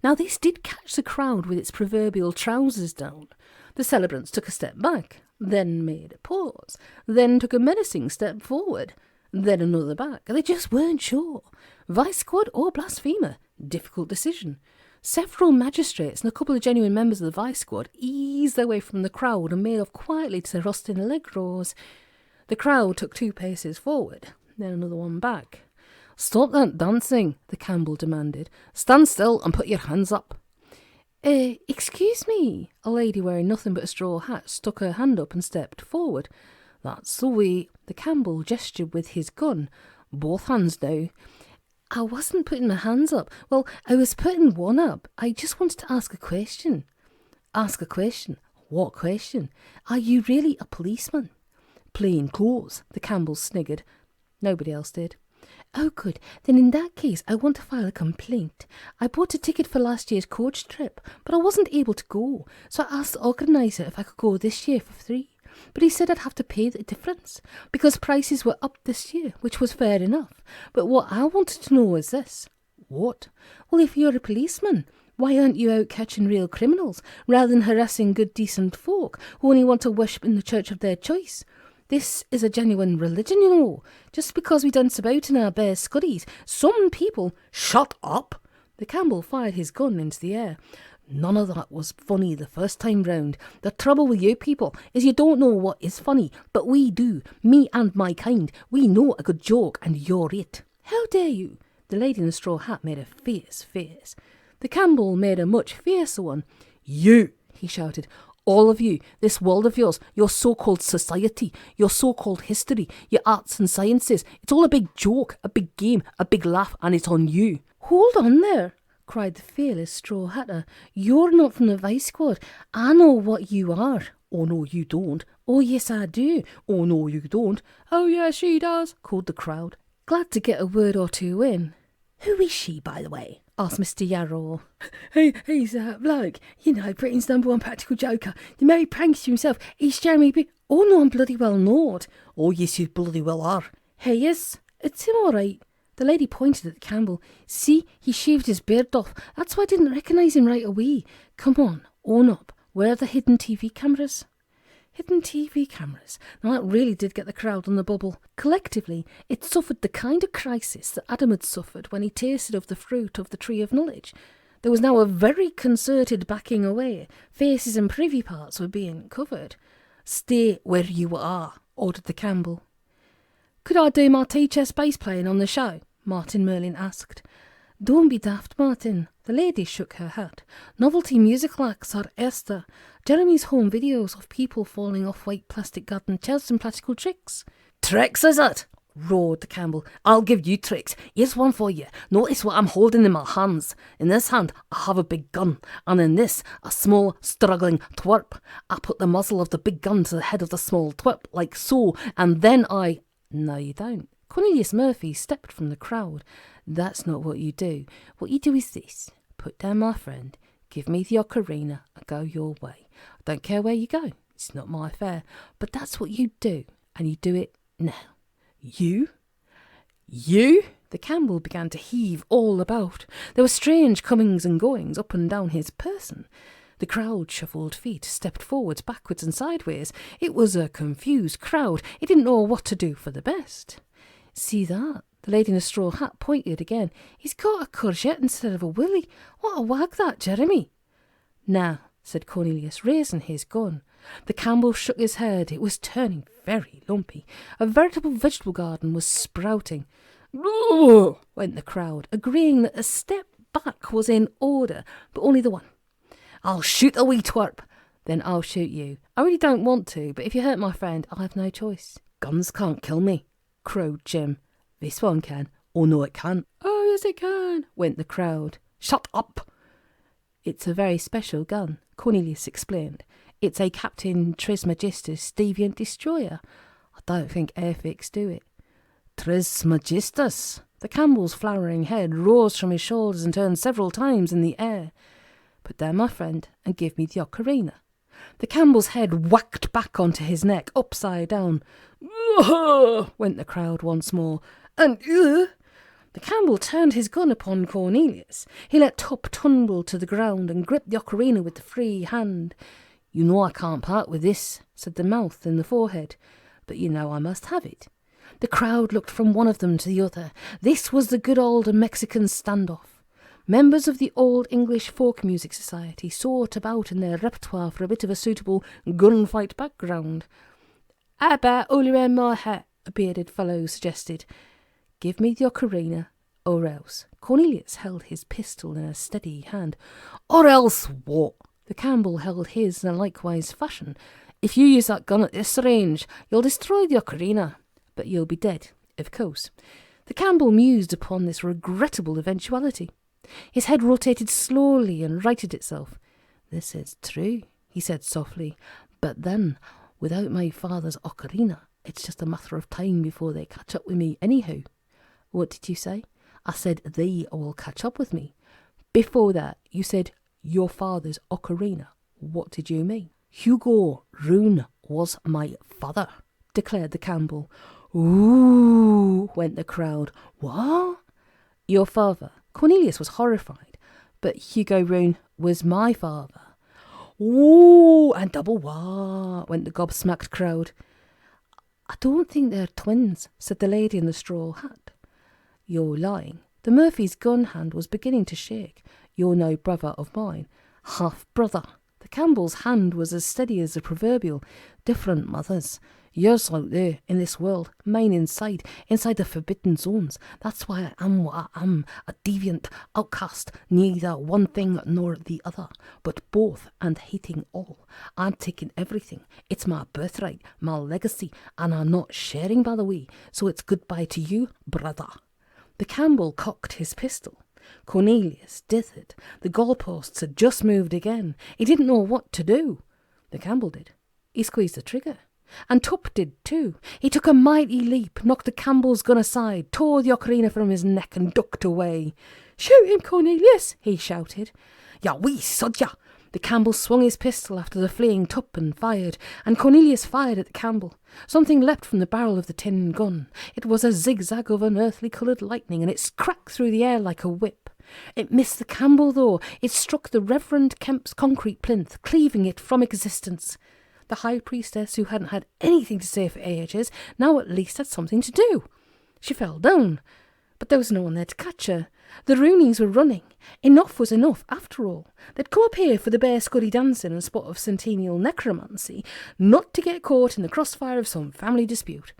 Now this did catch the crowd with its proverbial trousers down. The celebrants took a step back, then made a pause, then took a menacing step forward, then another back. They just weren't sure. Vice squad or blasphemer? Difficult decision. Several magistrates and a couple of genuine members of the vice squad eased their way from the crowd and made off quietly to their rusting allegros. The crowd took 2 paces forward, then another one back. Stop that dancing, the Campbell demanded. Stand still and put your hands up. Excuse me. A lady wearing nothing but a straw hat stuck her hand up and stepped forward. That's the way. The Campbell gestured with his gun. Both hands now. I wasn't putting my hands up. Well, I was putting one up. I just wanted to ask a question. Ask a question? What question? Are you really a policeman? Plain clothes, the Campbell sniggered. Nobody else did. Oh, good. Then in that case, I want to file a complaint. I bought a ticket for last year's coach trip, but I wasn't able to go, so I asked the organiser if I could go this year for free. But he said I'd have to pay the difference, because prices were up this year, which was fair enough. But what I wanted to know is this. What? Well, if you're a policeman, why aren't you out catching real criminals, rather than harassing good, decent folk who only want to worship in the church of their choice? This is a genuine religion, you know. Just because we dance about in our bare scuddies, some people... Shut up! The Campbell fired his gun into the air. None of that was funny the first time round. The trouble with you people is you don't know what is funny, but we do. Me and my kind. We know a good joke, and you're it. How dare you? The lady in the straw hat made a fierce face. The Campbell made a much fiercer one. You, he shouted. All of you, this world of yours, your so-called society, your so-called history, your arts and sciences, it's all a big joke, a big game, a big laugh, and it's on you. Hold on there, cried the fearless straw hatter. You're not from the Vice Squad. I know what you are. Oh, no, you don't. Oh, yes, I do. Oh, no, you don't. Oh, yes, she does, called the crowd, glad to get a word or two in. Who is she, by the way? Asked Mr. Yarrow. He's that bloke, you know, Britain's #1 practical joker. The merry pranks to himself. He's Jeremy B. Oh, no, I'm bloody well not. Oh, yes, you bloody well are. Hey, yes, it's him all right. The lady pointed at the Campbell. See, he shaved his beard off. That's why I didn't recognise him right away. Come on, own up. Where are the hidden TV cameras? Hidden TV cameras. Now that really did get the crowd on the bubble. Collectively, it suffered the kind of crisis that Adam had suffered when he tasted of the fruit of the tree of knowledge. There was now a very concerted backing away. Faces and privy parts were being covered. Stay where you are, ordered the Campbell. Could I do my teacher's bass playing on the show? Martin Merlin asked. Don't be daft, Martin. The lady shook her head. Novelty musical acts are Esther. Jeremy's home videos of people falling off white plastic garden chairs and practical tricks. Tricks, is it? Roared the Campbell. I'll give you tricks. Here's one for you. Notice what I'm holding in my hands. In this hand, I have a big gun, and in this, a small, struggling twerp. I put the muzzle of the big gun to the head of the small twerp, like so, and then I... No, you don't. Cornelius Murphy stepped from the crowd. That's not what you do. What you do is this. Put down my friend, give me the ocarina, and go your way. I don't care where you go. It's not my affair. But that's what you do, and you do it now. You? You? The Campbell began to heave all about. There were strange comings and goings up and down his person. The crowd shuffled feet, stepped forwards, backwards and sideways. It was a confused crowd. It didn't know what to do for the best. See that? The lady in the straw hat pointed again. He's got a courgette instead of a willy. What a wag that, Jeremy. Now, said Cornelius, raising his gun. The Campbell shook his head. It was turning very lumpy. A veritable vegetable garden was sprouting. "Ugh," went the crowd, agreeing that a step back was in order, but only the one. I'll shoot the wee twerp. Then I'll shoot you. I really don't want to, but if you hurt my friend, I'll have no choice. Guns can't kill me, crowed Jim. This one can. Oh, no, it can't. Oh, yes, it can, went the crowd. Shut up. It's a very special gun, Cornelius explained. It's a Captain Trismegistus deviant destroyer. I don't think airfix do it. Trismegistus. The Campbell's flowering head rose from his shoulders and turned several times in the air. Put down my friend and give me the ocarina. The Campbell's head whacked back onto his neck, upside down. Ugh, went the crowd once more. And the Campbell turned his gun upon Cornelius. He let Tuppe tumble to the ground and gripped the ocarina with the free hand. You know I can't part with this, said the mouth in the forehead, but you know I must have it. The crowd looked from one of them to the other. This was the good old Mexican standoff. Members of the Old English Folk Music Society sought about in their repertoire for a bit of a suitable gunfight background. I bet all around my hat, a bearded fellow suggested. Give me the ocarina, Or else. Cornelius held his pistol in a steady hand. Or else what? The Campbell held his in a likewise fashion. If you use that gun at this range, you'll destroy the ocarina, but you'll be dead, of course. The Campbell mused upon this regrettable eventuality. His head rotated slowly and righted itself. This is true, he said softly, but then, without my father's ocarina, it's just a matter of time before they catch up with me anyhow. What did you say? I said they will catch up with me. Before that, you said your father's ocarina. What did you mean? Hugo Rune was my father, declared the Campbell. Ooh, went the crowd. What? Your father. Cornelius was horrified, but Hugo Rune was my father. Ooh, and double wah, went the gobsmacked crowd. I don't think they're twins, said the lady in the straw hat. You're lying. The Murphy's gun hand was beginning to shake. You're no brother of mine. Half-brother. The Campbell's hand was as steady as the proverbial. Different mothers. Yours out there, in this world. Mine inside the forbidden zones. That's why I am what I am. A deviant, outcast, neither one thing nor the other, but both and hating all. I'm taking everything. It's my birthright, my legacy, and I'm not sharing, by the way. So it's goodbye to you, brother. The Campbell cocked his pistol. Cornelius dithered. The goalposts had just moved again. He didn't know what to do. The Campbell did. He squeezed the trigger. And Tuppe did too. He took a mighty leap, knocked the Campbell's gun aside, tore the ocarina from his neck and ducked away. Shoot him, Cornelius, he shouted. Ya wee sodja! The Campbell swung his pistol after the fleeing Tuppe and fired, and Cornelius fired at the Campbell. Something leapt from the barrel of the tin gun. It was a zigzag of unearthly-coloured lightning, and it cracked through the air like a whip. It missed the Campbell, though. It struck the Reverend Kemp's concrete plinth, cleaving it from existence. The high priestess, who hadn't had anything to say for ages, now at least had something to do. She fell down, but there was no one there to catch her. The Roonies were running. Enough was enough, after all. They'd come up here for the bare scuddy dancing and spot of centennial necromancy, not to get caught in the crossfire of some family dispute.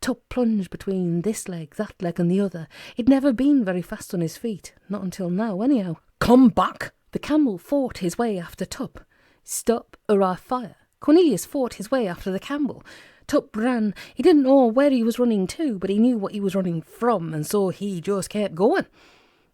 Tuppe plunged between this leg, that leg, and the other. He'd never been very fast on his feet, not until now, anyhow. Come back! The Campbell fought his way after Tuppe. Stop, or I fire. Cornelius fought his way after the Campbell. Tuppe ran. He didn't know where he was running to, but he knew what he was running from, and so he just kept going.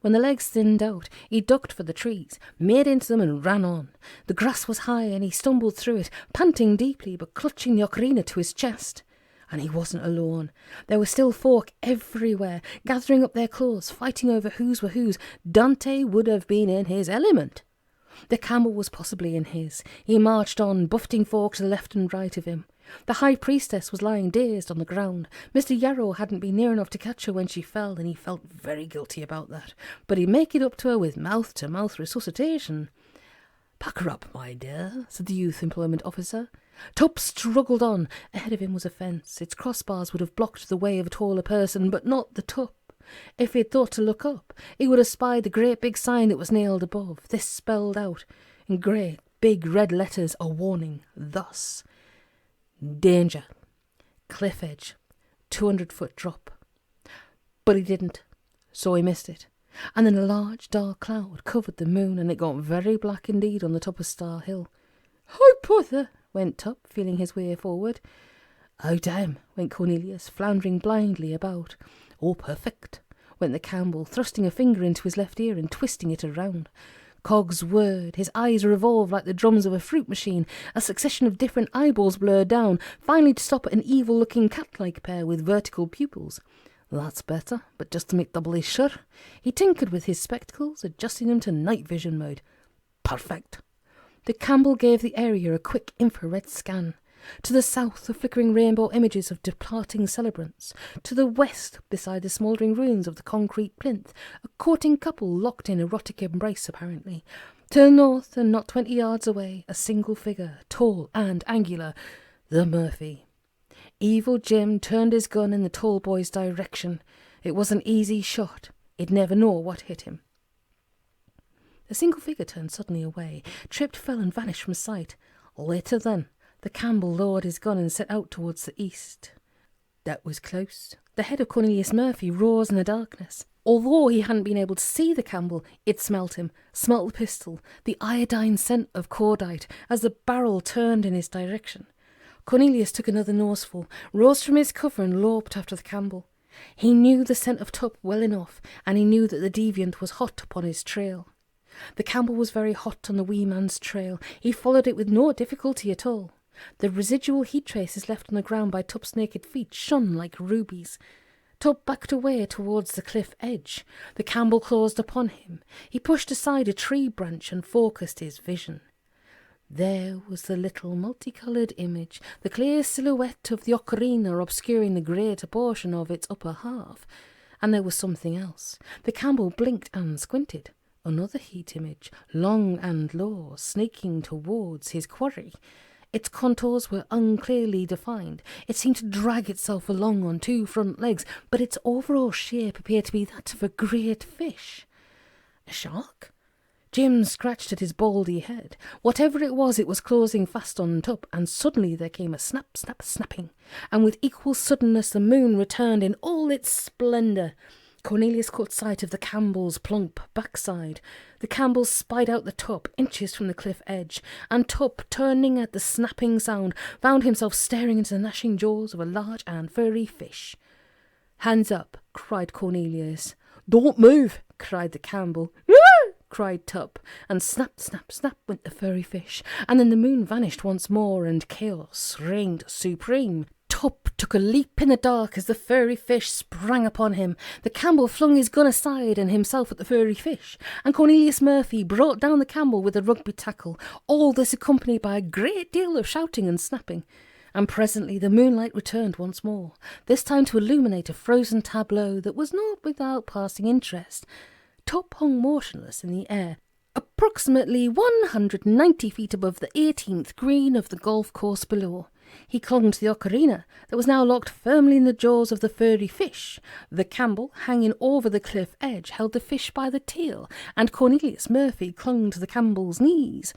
When the legs thinned out, he ducked for the trees, made into them and ran on. The grass was high, and he stumbled through it, panting deeply but clutching the ocarina to his chest. And he wasn't alone. There were still folk everywhere, gathering up their clothes, fighting over whose were whose. Dante would have been in his element. The Campbell was possibly in his. He marched on, buffeting folk to the left and right of him. The high priestess was lying dazed on the ground. Mr. Yarrow hadn't been near enough to catch her when she fell, and he felt very guilty about that. But he'd make it up to her with mouth-to-mouth resuscitation. "Pack her up, my dear," said the youth employment officer. Tuppe struggled on. Ahead of him was a fence. Its crossbars would have blocked the way of a taller person, but not the Tuppe. If he had thought to look up, he would have spied the great big sign that was nailed above. This spelled out, in great big red letters, a warning, thus: Danger. Cliff edge. 200-foot drop. But he didn't, so he missed it. And then a large dark cloud covered the moon, and it got very black indeed on the top of Star Hill. "Hi, brother," went Tuppe, feeling his way forward. "Oh, damn," went Cornelius, floundering blindly about. "Oh, perfect," went the Campbell, thrusting a finger into his left ear and twisting it around. Cogs whirred, his eyes revolved like the drums of a fruit machine. A succession of different eyeballs blurred down, finally to stop at an evil-looking cat-like pair with vertical pupils. That's better, but just to make doubly sure, he tinkered with his spectacles, adjusting them to night vision mode. Perfect. The Campbell gave the area a quick infrared scan. To the south, the flickering rainbow images of departing celebrants. To the west, beside the smouldering ruins of the concrete plinth, a courting couple locked in erotic embrace, apparently. To the north, and not 20 yards away, a single figure, tall and angular, the Murphy. Evil Jim turned his gun in the tall boy's direction. It was an easy shot. He'd never know what hit him. The single figure turned suddenly away, tripped, fell, and vanished from sight. Later then, the Campbell lowered his gun and set out towards the east. That was close. The head of Cornelius Murphy rose in the darkness. Although he hadn't been able to see the Campbell, it smelt him, smelt the pistol, the iodine scent of cordite, as the barrel turned in his direction. Cornelius took another noseful, rose from his cover and loped after the Campbell. He knew the scent of Tuppe well enough, and he knew that the deviant was hot upon his trail. The Campbell was very hot on the wee man's trail. He followed it with no difficulty at all. The residual heat traces left on the ground by Tuppe's naked feet shone like rubies. Tuppe backed away towards the cliff edge. The Campbell closed upon him. He pushed aside a tree branch and focused his vision. There was the little multicoloured image, the clear silhouette of the ocarina obscuring the greater portion of its upper half. And there was something else. The Campbell blinked and squinted. Another heat image, long and low, snaking towards his quarry. Its contours were unclearly defined. It seemed to drag itself along on two front legs, but its overall shape appeared to be that of a great fish. A shark? Jim scratched at his baldy head. Whatever it was closing fast on Tuppe, and suddenly there came a snap, snap, snapping, and with equal suddenness the moon returned in all its splendour. Cornelius caught sight of the Campbell's plump backside. The Campbell spied out the Tuppe inches from the cliff edge, and Tuppe, turning at the snapping sound, found himself staring into the gnashing jaws of a large and furry fish. "Hands up!" cried Cornelius. "Don't move!" cried the Campbell. "Ah!" cried Tuppe, and snap, snap, snap went the furry fish, and then the moon vanished once more, and chaos reigned supreme. Tuppe took a leap in the dark as the furry fish sprang upon him. The Campbell flung his gun aside and himself at the furry fish, and Cornelius Murphy brought down the Campbell with a rugby tackle, all this accompanied by a great deal of shouting and snapping. And presently the moonlight returned once more, this time to illuminate a frozen tableau that was not without passing interest. Tuppe hung motionless in the air, approximately 190 feet above the 18th green of the golf course below. He clung to the ocarina that was now locked firmly in the jaws of the furry fish. The Campbell, hanging over the cliff edge, held the fish by the tail, and Cornelius Murphy clung to the Campbell's knees.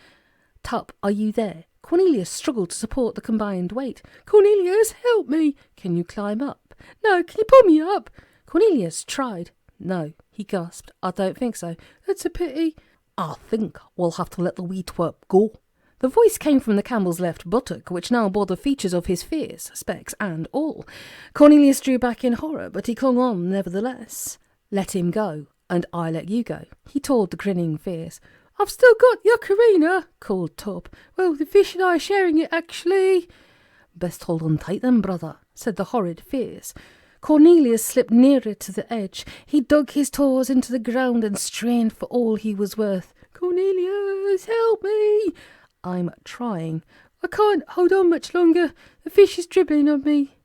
"Tuppe, are you there?" Cornelius struggled to support the combined weight. "Cornelius, help me!" "Can you climb up?" "No, can you pull me up?" Cornelius tried. "No," he gasped. "I don't think so." "That's a pity." "I think we'll have to let the wee twerp go." The voice came from the Campbell's left buttock, which now bore the features of his face, specs and all. Cornelius drew back in horror, but he clung on nevertheless. "Let him go, and I let you go," he told the grinning face. "I've still got the ocarina," called Tuppe. "Well, the fish and I are sharing it, actually." "Best hold on tight then, brother," said the horrid face. Cornelius slipped nearer to the edge. He dug his toes into the ground and strained for all he was worth. "Cornelius, help me!" "I'm trying." "I can't hold on much longer. The fish is dribbling on me."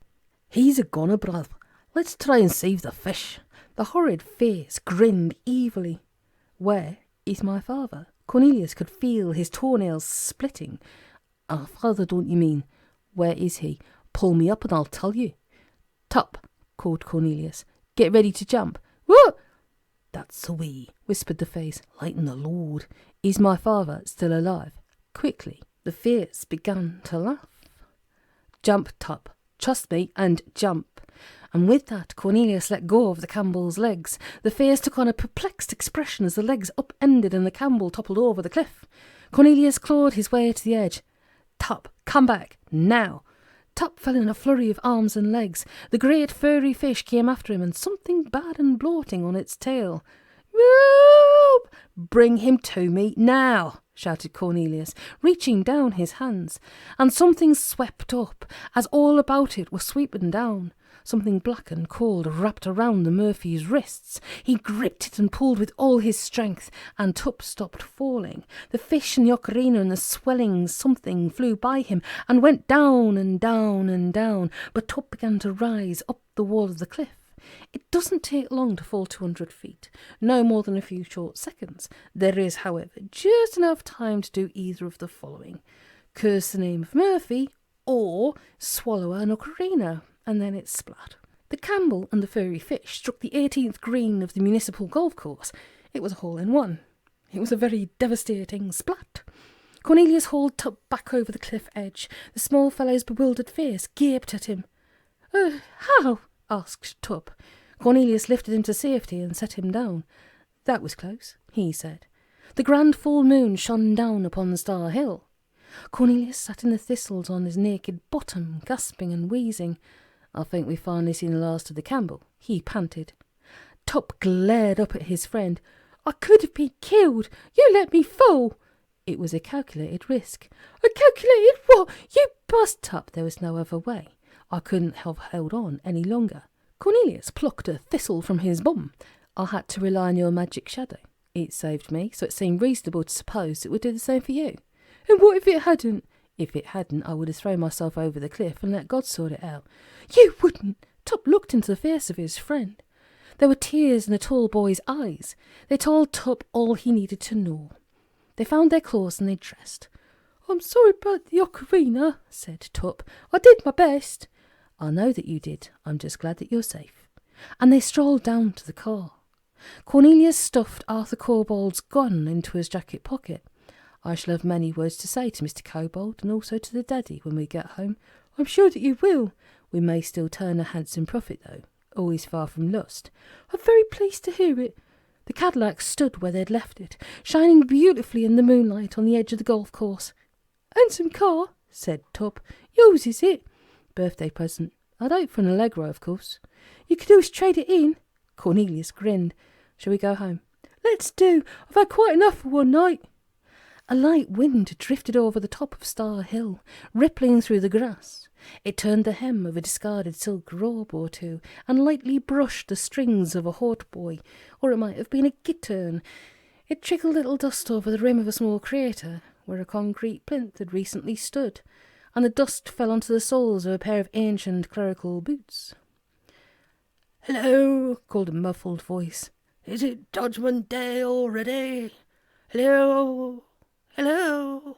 "He's a goner, bruv. Let's try and save the fish." The horrid face grinned evilly. "Where is my father?" Cornelius could feel his toenails splitting. "Our father, don't you mean? Where is he? Pull me up and I'll tell you." "Tuppe," called Cornelius. "Get ready to jump." "What?" "That's the way," whispered the face. "Lighten the load. Is my father still alive?" Quickly, the face began to laugh. "Jump, Tuppe. Trust me, and jump." And with that, Cornelius let go of the Campbell's legs. The face took on a perplexed expression as the legs upended and the Campbell toppled over the cliff. Cornelius clawed his way to the edge. "Tuppe, come back, now." Tuppe fell in a flurry of arms and legs. The great furry fish came after him, and something bad and bloating on its tail. "Whoop! Bring him to me now," shouted Cornelius, reaching down his hands. And something swept up, as all about it was sweeping down. Something black and cold wrapped around the Murphy's wrists. He gripped it and pulled with all his strength, and Tuppe stopped falling. The fish and the ocarina and the swelling something flew by him and went down and down and down, but Tuppe began to rise up the wall of the cliff. It doesn't take long to fall 200 feet, no more than a few short seconds. There is, however, just enough time to do either of the following: curse the name of Murphy, or swallow an ocarina, and then it's splat. The Campbell and the furry fish struck the 18th green of the municipal golf course. It was a hole-in-one. It was a very devastating splat. Cornelius hauled Tuppe back over the cliff edge. The small fellow's bewildered face gaped at him. How? asked Tuppe. Cornelius lifted him to safety and set him down. That was close, he said. The grand full moon shone down upon Star Hill. Cornelius sat in the thistles on his naked bottom, gasping and wheezing. I think we've finally seen the last of the Campbell, he panted. Tuppe glared up at his friend. I could have been killed. You let me fall. It was a calculated risk. A calculated what? You bust, Tuppe. There was no other way. I couldn't have held on any longer. Cornelius plucked a thistle from his bum. I had to rely on your magic shadow. It saved me, so it seemed reasonable to suppose it would do the same for you. And what if it hadn't? If it hadn't, I would have thrown myself over the cliff and let God sort it out. You wouldn't. Tuppe looked into the face of his friend. There were tears in the tall boy's eyes. They told Tuppe all he needed to know. They found their clothes and they dressed. I'm sorry about the ocarina, said Tuppe. I did my best. I know that you did. I'm just glad that you're safe. And they strolled down to the car. Cornelius stuffed Arthur Kobold's gun into his jacket pocket. I shall have many words to say to Mr. Kobold and also to the daddy when we get home. I'm sure that you will. We may still turn a handsome profit, though. Always far from lust. I'm very pleased to hear it. The Cadillac stood where they'd left it, shining beautifully in the moonlight on the edge of the golf course. Handsome car, said Tuppe. Yours, is it? Birthday present. I'd hope for an Allegro, of course. You could always trade it in. Cornelius grinned. Shall we go home? Let's do. I've had quite enough for one night. A light wind drifted over the top of Star Hill, rippling through the grass. It turned the hem of a discarded silk robe or two, and lightly brushed the strings of a hautboy, or it might have been a gittern. It trickled little dust over the rim of a small crater, where a concrete plinth had recently stood, and the dust fell onto the soles of a pair of ancient clerical boots. "Hello," called a muffled voice. "Is it Judgment Day already? Hello? Hello?"